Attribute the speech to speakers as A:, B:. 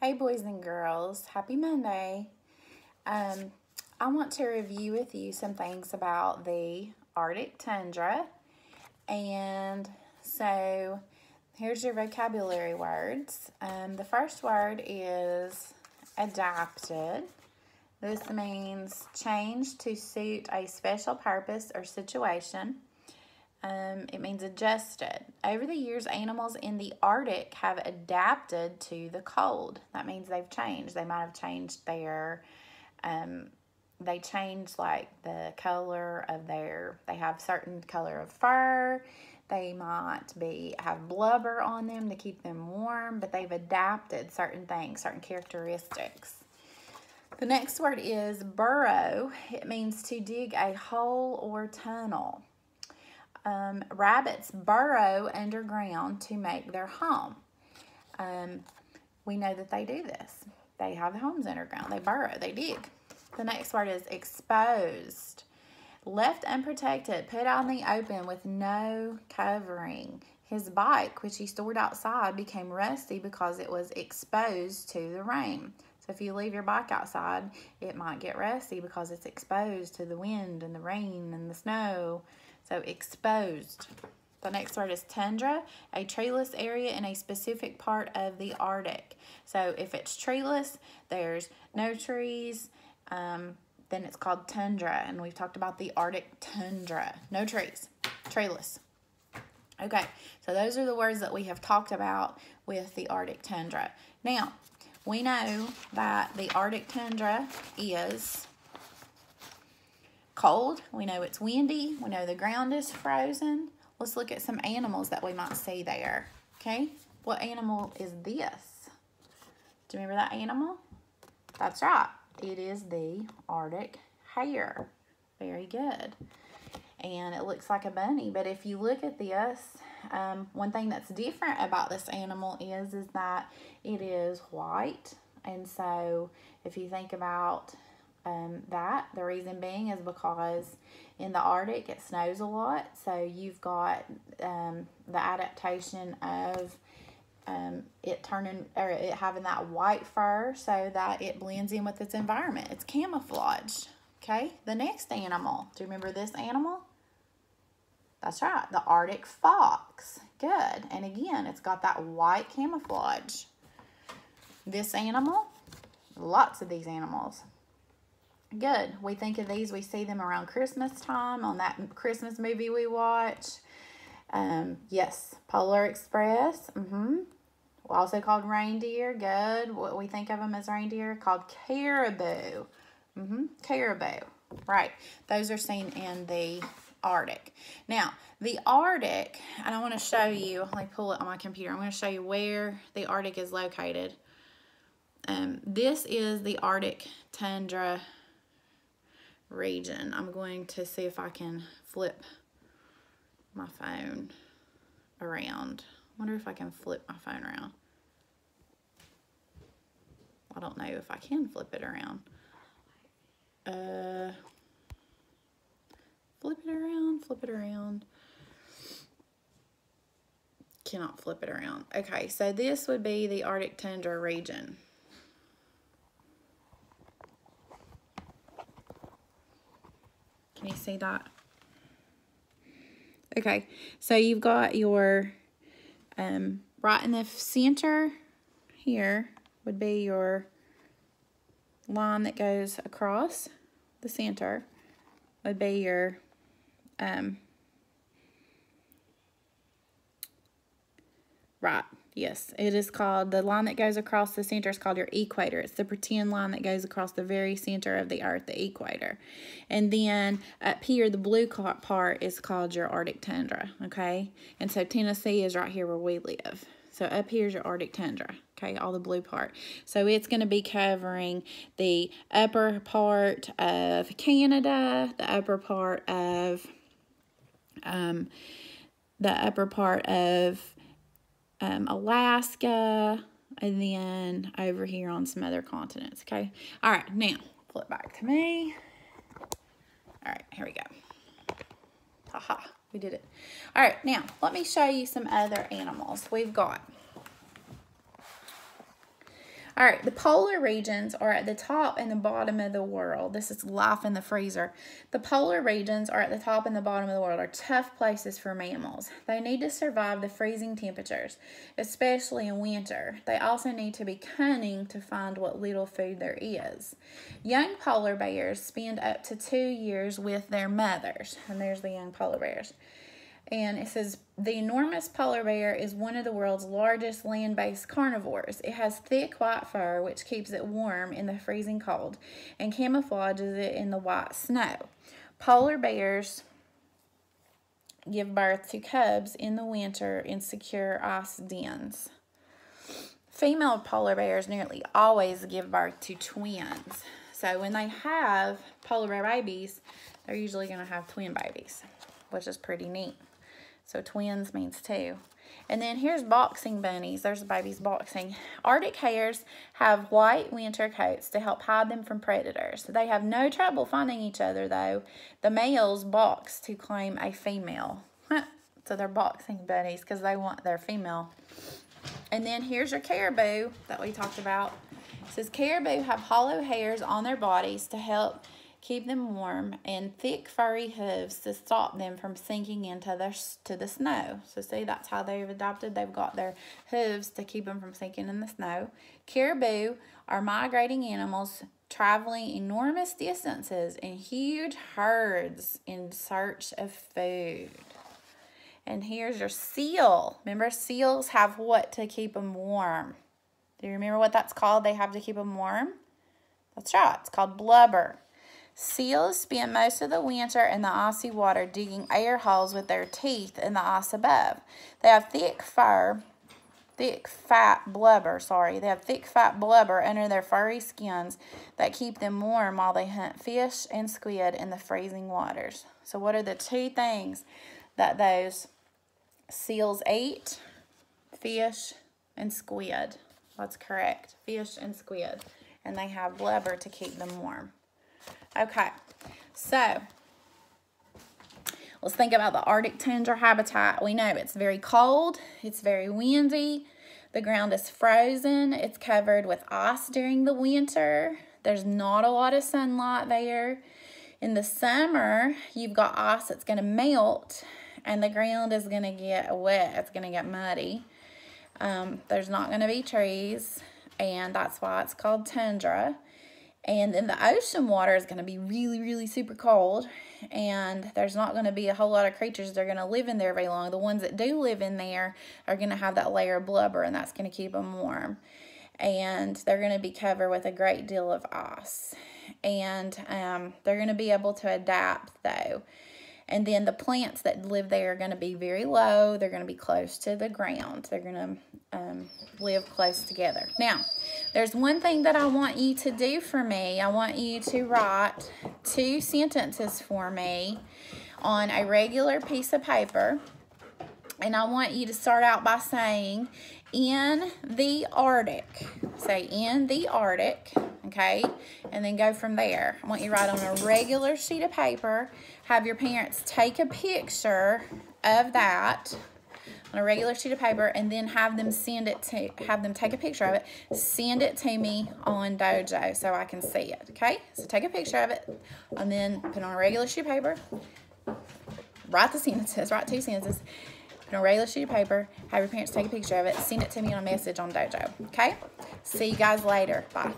A: Hey boys and girls, happy Monday. I want to review with you some things about the Arctic tundra. And so here's your vocabulary words. The first word is adapted. This means changed to suit a special purpose or situation. It means adjusted. Over the years, animals in the Arctic have adapted to the cold. That means they've changed. They might have changed they change like the color of they have certain color of fur. They might have blubber on them to keep them warm, but they've adapted certain things, certain characteristics. The next word is burrow. It means to dig a hole or tunnel. Rabbits burrow underground to make their home. We know that they do this. They have homes underground. They burrow, they dig. The next word is exposed. Left unprotected, put out in the open with no covering. His bike, which he stored outside, became rusty because it was exposed to the rain. So if you leave your bike outside, it might get rusty because it's exposed to the wind and the rain and the snow. So exposed. The next word is tundra, a treeless area in a specific part of the Arctic. So if it's treeless, there's no trees, then it's called tundra. And we've talked about the Arctic tundra. No trees, treeless. Okay, so those are the words that we have talked about with the Arctic tundra. Now, we know that the Arctic tundra is cold. We know it's windy. We know the ground is frozen. Let's look at some animals that we might see there. Okay, what animal is this? Do you remember that animal? That's right. It is the Arctic hare. Very good. And it looks like a bunny, but if you look at this, one thing that's different about this animal is that it is white. And so if you think about that, the reason being is because in the Arctic it snows a lot, so you've got the adaptation of it having that white fur so that it blends in with its environment. It's camouflaged. Okay, the next animal. Do you remember this animal? That's right, the Arctic fox. Good. And again, it's got that white camouflage. This animal, lots of these animals. Good. We think of these, we see them around Christmas time on that Christmas movie we watch. Yes, Polar Express. Also called reindeer. Good. What we think of them as reindeer, called caribou. Caribou. Right. Those are seen in the Arctic. Now, the Arctic, and I want to show you, let me pull it on my computer. I'm going to show you where the Arctic is located. This is the Arctic tundra region. I'm going to see if I can flip my phone around. I wonder if I can flip my phone around. I don't know if I can flip it around. Flip it around. Cannot flip it around. Okay, so this would be the Arctic tundra region. Can you see that? Okay, so you've got your, right in the center here would be your line that goes across the center, would be your, right, yes, it is called, the line that goes across the center is called your equator. It's the pretend line that goes across the very center of the earth, the equator. And then up here, the blue part is called your Arctic tundra, okay? And so Tennessee is right here where we live. So up here is your Arctic tundra, okay, all the blue part. So it's going to be covering the upper part of Canada, the upper part of Alaska, and then over here on some other continents, okay? All right, now, flip back to me. All right, here we go. Haha, we did it. All right, now, let me show you some other animals we've got. All right, the polar regions are at the top and the bottom of the world. This is life in the freezer. The polar regions are at the top and the bottom of the world are tough places for mammals. They need to survive the freezing temperatures, especially in winter. They also need to be cunning to find what little food there is. Young polar bears spend up to 2 years with their mothers. And there's the young polar bears. And it says, the enormous polar bear is one of the world's largest land-based carnivores. It has thick white fur, which keeps it warm in the freezing cold and camouflages it in the white snow. Polar bears give birth to cubs in the winter in secure ice dens. Female polar bears nearly always give birth to twins. So when they have polar bear babies, they're usually going to have twin babies, which is pretty neat. So twins means 2. And then here's boxing bunnies. There's the babies boxing. Arctic hares have white winter coats to help hide them from predators. They have no trouble finding each other, though. The males box to claim a female. So they're boxing bunnies because they want their female. And then here's your caribou that we talked about. It says caribou have hollow hairs on their bodies to help keep them warm, and thick furry hooves to stop them from sinking into the snow. So see, that's how they've adapted. They've got their hooves to keep them from sinking in the snow. Caribou are migrating animals traveling enormous distances in huge herds in search of food. And here's your seal. Remember, seals have what to keep them warm? Do you remember what that's called? They have to keep them warm? That's right. It's called blubber. Seals spend most of the winter in the icy water digging air holes with their teeth in the ice above. They have thick fat blubber under their furry skins that keep them warm while they hunt fish and squid in the freezing waters. So what are the 2 things that those seals eat? Fish and squid. That's correct. Fish and squid. And they have blubber to keep them warm. Okay, so let's think about the Arctic tundra habitat. We know it's very cold, it's very windy, the ground is frozen, it's covered with ice during the winter, there's not a lot of sunlight there. In the summer, you've got ice that's going to melt and the ground is going to get wet, it's going to get muddy. There's not going to be trees, and that's why it's called tundra. And then the ocean water is going to be really, really super cold. And there's not going to be a whole lot of creatures that are going to live in there very long. The ones that do live in there are going to have that layer of blubber, and that's going to keep them warm. And they're going to be covered with a great deal of ice. And they're going to be able to adapt, though. And then the plants that live there are going to be very low. They're going to be close to the ground. They're going to live close together. Now, there's one thing that I want you to do for me. I want you to write 2 sentences for me on a regular piece of paper. And I want you to start out by saying, in the Arctic. Say, in the Arctic, okay? And then go from there. I want you to write on a regular sheet of paper. Have your parents take a picture of that on a regular sheet of paper, and then have them take a picture of it, send it to me on Dojo so I can see it, okay? So take a picture of it, and then put it on a regular sheet of paper, write the sentences, write 2 sentences, put it on a regular sheet of paper, have your parents take a picture of it, send it to me on a message on Dojo, okay? See you guys later. Bye.